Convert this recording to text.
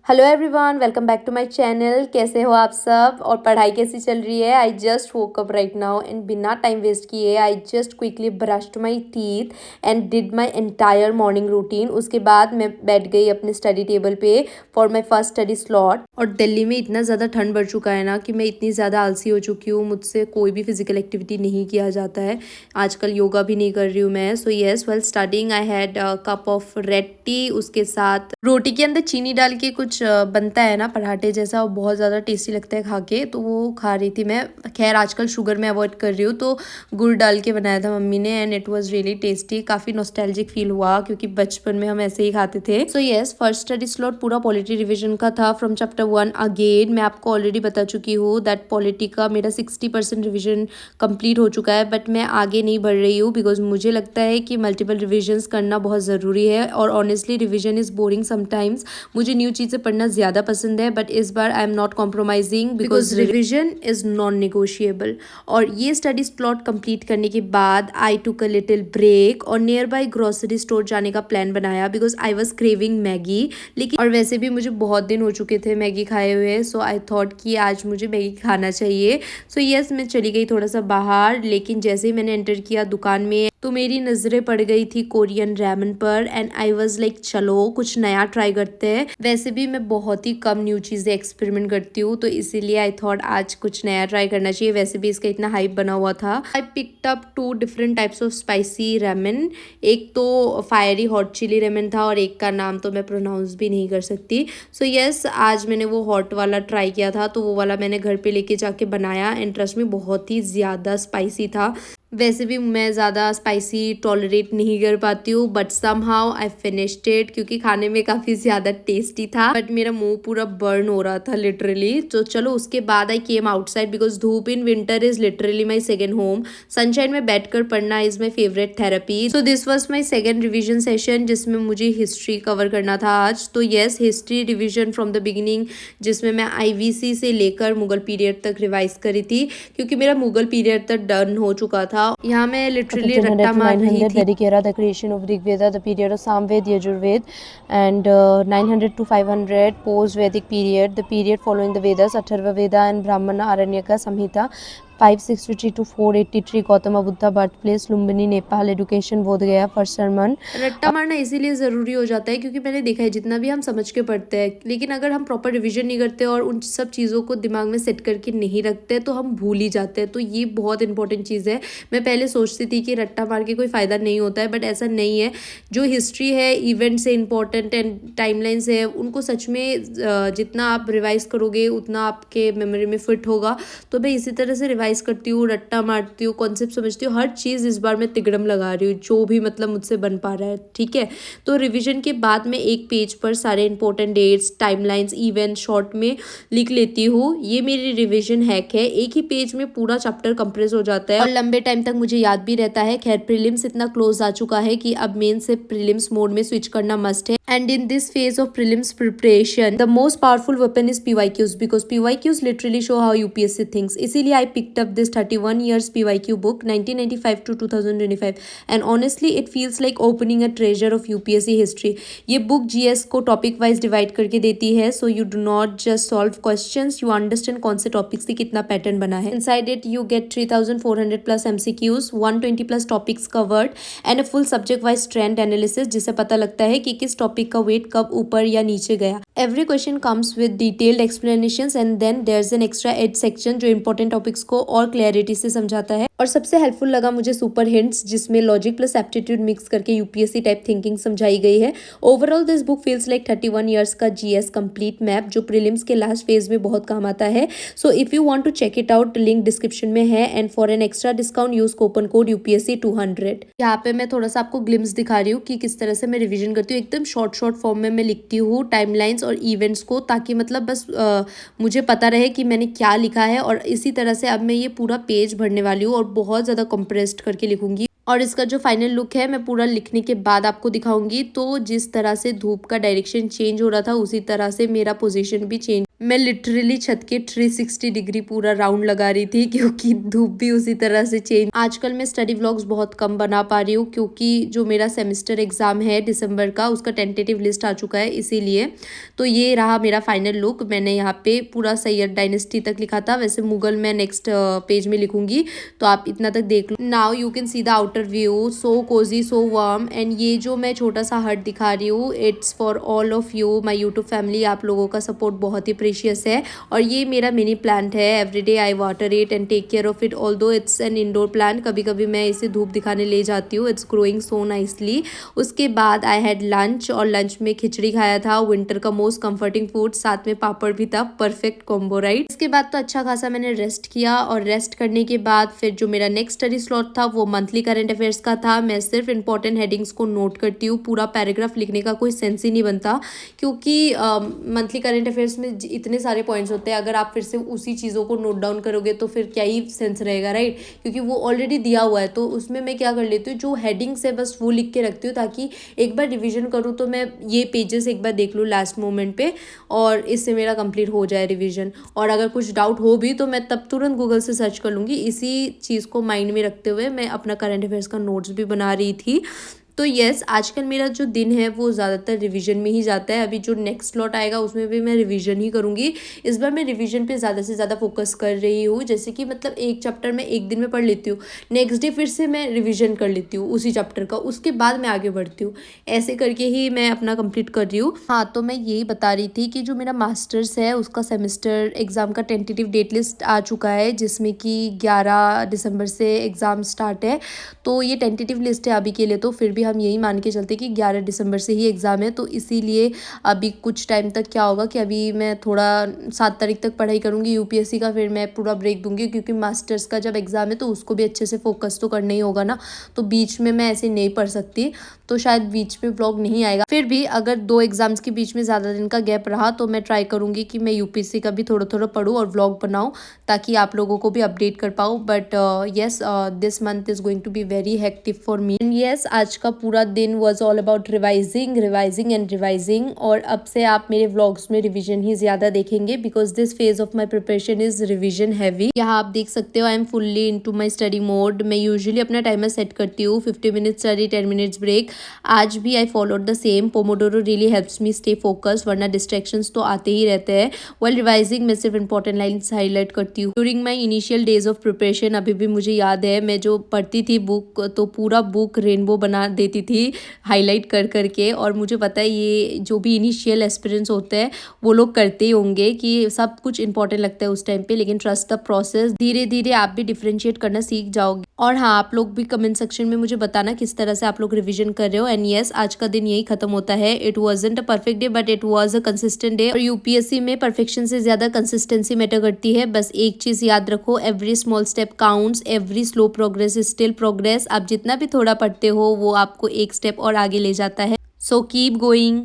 Hello everyone, welcome back to my channel. कैसे हो आप सब और पढ़ाई कैसी चल रही है? I just woke up right now and बिना टाइम वेस्ट किए I just quickly brushed my teeth and did my entire morning routine. उसके बाद मैं बैठ गई अपने स्टडी टेबल पे for my first study slot. और दिल्ली में इतना ज़्यादा ठंड बढ़ चुका है ना कि मैं इतनी ज़्यादा आलसी हो चुकी हूँ, मुझसे कोई भी फिजिकल एक्टिविटी नहीं किया जाता है। आजकल योगा भी नहीं कर रही हूँ मैं। So yes, well starting I had cup of red T, उसके साथ रोटी के अंदर चीनी डाल के कुछ बनता है ना पराठे जैसा, और बहुत ज़्यादा टेस्टी लगता है खा के, तो वो खा रही थी मैं। खैर आजकल शुगर मैं अवॉइड कर रही हूँ, तो गुड़ डाल के बनाया था मम्मी ने and it was really tasty. काफ़ी नॉस्टैल्जिक फील हुआ क्योंकि बचपन में हम ऐसे ही खाते थे। So yes, first study slot पूरा पॉलिटी रिविजन का था फ्रॉम चैप्टर 1 अगेन। मैं आपको ऑलरेडी बता चुकी हूँ दैट पॉलिटी का मेरा 60% रिविजन कंप्लीट हो चुका है, बट मैं आगे नहीं बढ़ रही हूँ बिकॉज मुझे लगता है कि मल्टीपल रिविजन्स करना बहुत ज़रूरी है। और honestly revision is boring sometimes. मुझे न्यू चीज़ें पढ़ना ज़्यादा पसंद है, बट इस बार I am not compromising because revision is non negotiable. और ये स्टडी स्लॉट कंप्लीट करने के बाद I took a little break और नियर बाई ग्रोसरी स्टोर जाने का प्लान बनाया because I was craving Maggi. लेकिन और वैसे भी मुझे बहुत दिन हो चुके थे मैगी खाए हुए, सो आई थॉट कि आज मुझे मैगी खाना चाहिए। सो यस, मैं चली गई थोड़ा सा बाहर, लेकिन जैसे ही मैंने एंटर किया दुकान में तो मेरी नज़रें पड़ गई थी कोरियन रैमन पर एंड आई वाज लाइक चलो कुछ नया ट्राई करते हैं। वैसे भी मैं बहुत ही कम न्यू चीज़ें एक्सपेरिमेंट करती हूँ, तो इसीलिए आई थॉट आज कुछ नया ट्राई करना चाहिए। वैसे भी इसका इतना हाइप बना हुआ था। I picked up 2 different types of spicy ramen. एक तो फायरी हॉट चिली रेमन था और एक का नाम तो मैं प्रोनाउंस भी नहीं कर सकती। सो यस, आज मैंने वो हॉट वाला ट्राई किया था, तो वो वाला मैंने घर पे लेके जाके बनाया एंड ट्रस्ट में बहुत ही ज़्यादा स्पाइसी था। वैसे भी मैं ज़्यादा स्पाइसी टॉलरेट नहीं कर पाती हूँ, but somehow I finished it क्योंकि खाने में काफ़ी ज़्यादा टेस्टी था, बट मेरा मुंह पूरा बर्न हो रहा था लिटरली। तो चलो उसके बाद आई केम आउटसाइड बिकॉज धूप in winter is literally my second home. Sunshine में बैठकर पढ़ना is my favourite therapy. So this was my second revision session जिसमें मुझे हिस्ट्री कवर करना था आज। तो yes, history revision from the beginning, जिसमें मैं IVC से लेकर मुगल पीरियड तक रिवाइज करी थी क्योंकि मेरा मुगल पीरियड तक डन हो चुका था। यहाँ मैं लिटरली रट्टा मार रही थी। Vedic era, the creation of Rig Veda, the period of Samved, Yajurved, and 900 to 500 post-Vedic period, the period following the Vedas, Atharva Veda and Brahmana Aranyaka Samhita, 563 to 483 Gautam Buddha birth place Lumbini Nepal education बोध गया first sermon. रट्टा मारना इसीलिए ज़रूरी हो जाता है क्योंकि मैंने देखा है जितना भी हम समझ के पढ़ते हैं, लेकिन अगर हम प्रॉपर रिवीजन नहीं करते और उन सब चीज़ों को दिमाग में सेट करके नहीं रखते तो हम भूल ही जाते हैं। तो ये बहुत इंपॉर्टेंट चीज़ है। मैं पहले सोचती थी कि रट्टा मार के कोई फ़ायदा नहीं होता है, बट ऐसा नहीं है। जो हिस्ट्री है, इवेंट से इंपॉर्टेंट एंड टाइमलाइंस है, उनको सच में जितना आप रिवाइज करोगे उतना आपके मेमोरी में फिट होगा। तो मैं इसी तरह से रिवाइज करती हूँ, रट्टा मारती हूँ, कॉन्सेप्ट समझती हूँ, हर चीज़ इस बार मैं तिगड़म लगा रही हूँ जो भी मतलब मुझसे बन पा रहा है। ठीक है, तो रिवीजन के बाद मैं एक पेज पर सारे important dates, timelines, event short में लिख लेती हूँ। ये मेरी रिवीजन हैक है। एक ही पेज में पूरा चैप्टर कंप्रेस हो जाता है और लंबे टाइम तक मुझे याद भी रहता है। खैर प्रीलिम्स इतना क्लोज आ चुका है कि अब मेन से प्रीलिम्स मोड में स्विच करना मस्ट है। And in this phase of prelims preparation the most powerful weapon is PYQs because PYQs literally show how UPSC thinks. इसीलिए I picked up this 31 years PYQ book 1995 to 2025 and honestly it feels like opening a treasure of UPSC history। ये book GS को topic wise divide करके देती है, so you do not just solve questions, you understand कौन से topic से कितना pattern बना है। Inside it you get 3400 plus MCQs, 120 plus topics covered and a full subject wise trend analysis, जिससे पता लगता है कि किस टॉपिक का वेट कब ऊपर या नीचे गया। Every question comes with detailed explanations and then there is an extra ad section जो इंपॉर्टेंट टॉपिक्स को और क्लैरिटी से समझाता है। और सबसे हेल्पफुल लगा मुझे सुपर हिंट्स, जिसमें लॉजिक प्लस एप्टीट्यूड मिक्स करके UPSC टाइप थिंकिंग समझाई गई है। Overall this book feels like 31 years का GS कंप्लीट मैप जो प्रीलिम्स के लास्ट फेज में बहुत काम आता है। So if you want to check it out, link description में है and for an extra discount use coupon code UPSC 200। यहाँ पे मैं थोड़ा सा आपको ग्लिम्स दिखा रही हूँ कि किस तरह से मैं रिविजन करती हूँ। एकदम शॉर्ट फॉर्म में मैं लिखती हूँ टाइमलाइंस और इवेंट्स को, ताकि मतलब बस मुझे पता रहे कि मैंने क्या लिखा है। और इसी तरह से अब मैं ये पूरा पेज भरने वाली हूँ और बहुत ज़्यादा कंप्रेस्ड करके लिखूंगी। और इसका जो फाइनल लुक है मैं पूरा लिखने के बाद आपको दिखाऊंगी। तो जिस तरह से धूप का डायरेक्शन चेंज हो रहा था उसी तरह से मेरा पोजीशन भी चेंज मैं लिटरली छत के 360 डिग्री पूरा राउंड लगा रही थी क्योंकि धूप भी उसी तरह से चेंज। आजकल मैं स्टडी व्लॉग्स बहुत कम बना पा रही हूँ क्योंकि जो मेरा सेमेस्टर एग्जाम है दिसंबर का, उसका टेंटेटिव लिस्ट आ चुका है, इसीलिए। तो ये रहा मेरा फाइनल लुक। मैंने यहाँ पे पूरा सैयद डायनेस्टी तक लिखा था, वैसे मुगल मैं नेक्स्ट पेज में लिखूंगी, तो आप इतना तक देख लो। Now you can see the outer view, so cosy, so warm. And ये जो मैं छोटा सा हट दिखा रही हूँ, it's for all of you, my YouTube family. आप लोगों का सपोर्ट बहुत ही प्रीशियस है। और ये मेरा मिनी प्लांट है, everyday I water it and take care of it, although it's an indoor plant. कभी कभी मैं इसे धूप दिखाने ले जाती हूँ। It's growing so nicely. उसके बाद आई हैड लंच, और लंच में खिचड़ी खाया था, विंटर का मोस्ट कंफर्टिंग फूड, साथ में पापड़ भी था। Perfect combo, right. इसके बाद तो अच्छा खासा मैंने रेस्ट किया, और रेस्ट करने के बाद फिर जो मेरा नेक्स्ट स्टडी स्लॉट था वो मंथली करंट अफेयर्स का था। मैं सिर्फ इंपॉर्टेंट हेडिंग्स को नोट करती हूँ, पूरा पैराग्राफ लिखने का कोई सेंस ही नहीं बनता, क्योंकि मंथली करंट अफेयर्स में इतने सारे पॉइंट्स होते हैं। अगर आप फिर से उसी चीज़ों को नोट डाउन करोगे तो फिर क्या ही सेंस रहेगा, राइट। क्योंकि वो ऑलरेडी दिया हुआ है। तो उसमें मैं क्या कर लेती हूँ, जो हेडिंग्स है बस वो लिख के रखती हूँ, ताकि एक बार रिवीजन करूँ तो मैं ये पेजेस एक बार देख लूँ लास्ट मोमेंट पे, और इससे मेरा कंप्लीट हो जाए रिवीजन। और अगर कुछ डाउट हो भी तो मैं तब तुरंत गूगल से सर्च कर लूँगी। इसी चीज़ को माइंड में रखते हुए मैं अपना करंट अफेयर्स का नोट्स भी बना रही थी। तो यस, आजकल मेरा जो दिन है वो ज़्यादातर रिवीजन में ही जाता है। अभी जो नेक्स्ट स्लॉट आएगा उसमें भी मैं रिवीजन ही करूँगी। इस बार मैं रिवीजन पे ज़्यादा से ज़्यादा फोकस कर रही हूँ। जैसे कि मतलब एक चैप्टर मैं एक दिन में पढ़ लेती हूँ, नेक्स्ट डे फिर से मैं रिवीजन कर लेती हूँ उसी चैप्टर का, उसके बाद मैं आगे बढ़ती हूँ। ऐसे करके ही मैं अपना कंप्लीट कर रही हूँ। हाँ, तो मैं यही बता रही थी कि जो मेरा मास्टर्स है उसका सेमेस्टर एग्ज़ाम का टेंटेटिव डेट लिस्ट आ चुका है, जिसमें कि 11 दिसंबर से एग्ज़ाम स्टार्ट है। तो ये टेंटेटिव लिस्ट है अभी के लिए, तो फिर भी हम यही मान के चलते कि 11 दिसंबर से ही एग्ज़ाम है। तो इसीलिए अभी कुछ टाइम तक क्या होगा कि अभी मैं थोड़ा 7 तारीख तक पढ़ाई करूँगी यूपीएससी का, फिर मैं पूरा ब्रेक दूंगी, क्योंकि मास्टर्स का जब एग्ज़ाम है तो उसको भी अच्छे से फोकस तो करना ही होगा ना। तो बीच में मैं ऐसे नहीं पढ़ सकती, तो शायद बीच में व्लॉग नहीं आएगा। फिर भी अगर 2 एग्ज़ाम्स के बीच में ज़्यादा दिन का गैप रहा तो मैं ट्राई करूँगी कि मैं यूपीएससी का भी थोड़ा थोड़ा पढूँ और व्लॉग बनाऊँ, ताकि आप लोगों को भी अपडेट कर पाऊँ। But yes, this month is going to be very hectic for me. Yes, आज का पूरा दिन was all about revising and revising. और अब से आप मेरे व्लॉग्स में रिविजन ही ज़्यादा देखेंगे, because this phase of my preparation is revision heavy. यहाँ आप देख सकते हो I am fully into my study mode. मैं यूजुअली अपना टाइमर सेट करती हूँ 50 मिनट्स स्टडी, 10 मिनट्स ब्रेक। आज भी I followed the same. Pomodoro really helps me stay focus, वरना डिस्ट्रैक्शंस तो आते ही रहते हैं। व्हाइल रिवाइजिंग मैं सिर्फ इंपॉर्टेंट लाइन्स हाईलाइट करती हूँ। During my initial days of preparation, अभी भी मुझे याद है मैं जो पढ़ती थी बुक, तो पूरा बुक रेनबो बना देती थी हाईलाइट कर करके। और मुझे पता है ये जो भी इनिशियल एक्सपीरियंस होते हैं वो लोग करते ही होंगे, कि सब कुछ इंपॉर्टेंट लगता है उस टाइम पे, लेकिन ट्रस्ट द प्रोसेस। धीरे धीरे आप भी डिफ्रेंशिएट करना सीख जाओगे। और हाँ, आप लोग भी कमेंट सेक्शन में मुझे बताना किस तरह से आप लोग रिवीजन कर रहे हो। एंड यस, आज का दिन यही खत्म होता है। It wasn't a perfect day, but it was a consistent day. और यूपीएससी में परफेक्शन से ज्यादा कंसिस्टेंसी मैटर करती है। बस एक चीज याद रखो, every small step counts, every slow progress is still progress. आप जितना भी थोड़ा पढ़ते हो वो आपको एक स्टेप और आगे ले जाता है। So keep going.